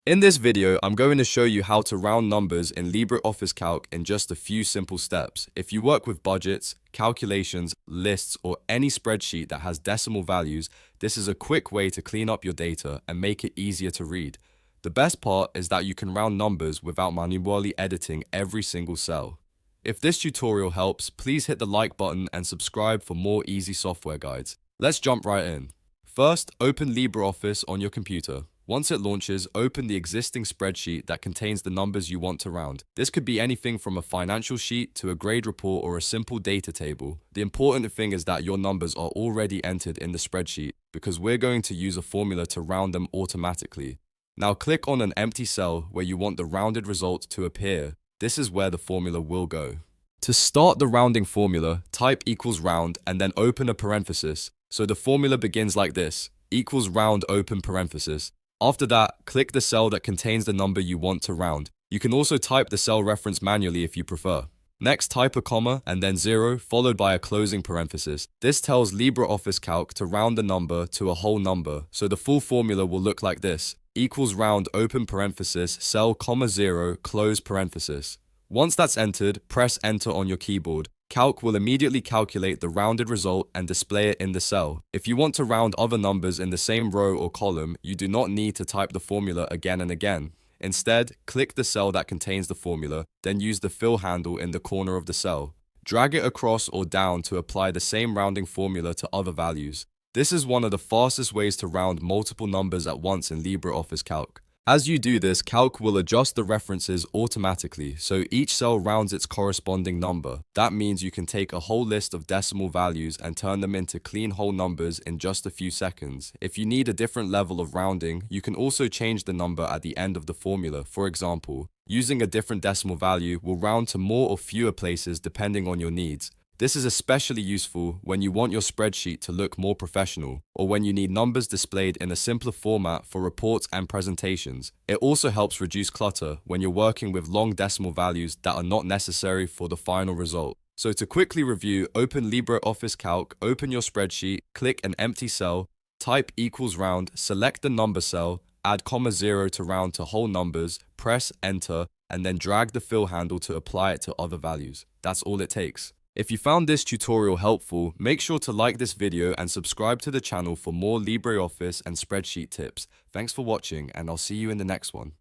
In this video, I'm going to show you how to round numbers in LibreOffice Calc in just a few simple steps. If you work with budgets, calculations, lists, or any spreadsheet that has decimal values, this is a quick way to clean up your data and make it easier to read. The best part is that you can round numbers without manually editing every single cell. If this tutorial helps, please hit the like button and subscribe for more easy software guides. Let's jump right in. First, open LibreOffice on your computer. Once it launches, open the existing spreadsheet that contains the numbers you want to round. This could be anything from a financial sheet to a grade report or a simple data table. The important thing is that your numbers are already entered in the spreadsheet because we're going to use a formula to round them automatically. Now click on an empty cell where you want the rounded result to appear. This is where the formula will go. To start the rounding formula, type equals round and then open a parenthesis. So the formula begins like this, equals round open parenthesis. After that, click the cell that contains the number you want to round. You can also type the cell reference manually if you prefer. Next, type a comma and then 0 followed by a closing parenthesis. This tells LibreOffice Calc to round the number to a whole number, so the full formula will look like this. Equals round open parenthesis, cell comma 0, close parenthesis. Once that's entered, press enter on your keyboard. Calc will immediately calculate the rounded result and display it in the cell. If you want to round other numbers in the same row or column, you do not need to type the formula again and again. Instead, click the cell that contains the formula, then use the fill handle in the corner of the cell. Drag it across or down to apply the same rounding formula to other values. This is one of the fastest ways to round multiple numbers at once in LibreOffice Calc. As you do this, Calc will adjust the references automatically, so each cell rounds its corresponding number. That means you can take a whole list of decimal values and turn them into clean whole numbers in just a few seconds. If you need a different level of rounding, you can also change the number at the end of the formula. For example, using a different decimal value will round to more or fewer places depending on your needs. This is especially useful when you want your spreadsheet to look more professional, or when you need numbers displayed in a simpler format for reports and presentations. It also helps reduce clutter when you're working with long decimal values that are not necessary for the final result. So to quickly review, open LibreOffice Calc, open your spreadsheet, click an empty cell, type equals round, select the number cell, add comma 0 to round to whole numbers, press enter, and then drag the fill handle to apply it to other values. That's all it takes. If you found this tutorial helpful, make sure to like this video and subscribe to the channel for more LibreOffice and spreadsheet tips. Thanks for watching, and I'll see you in the next one.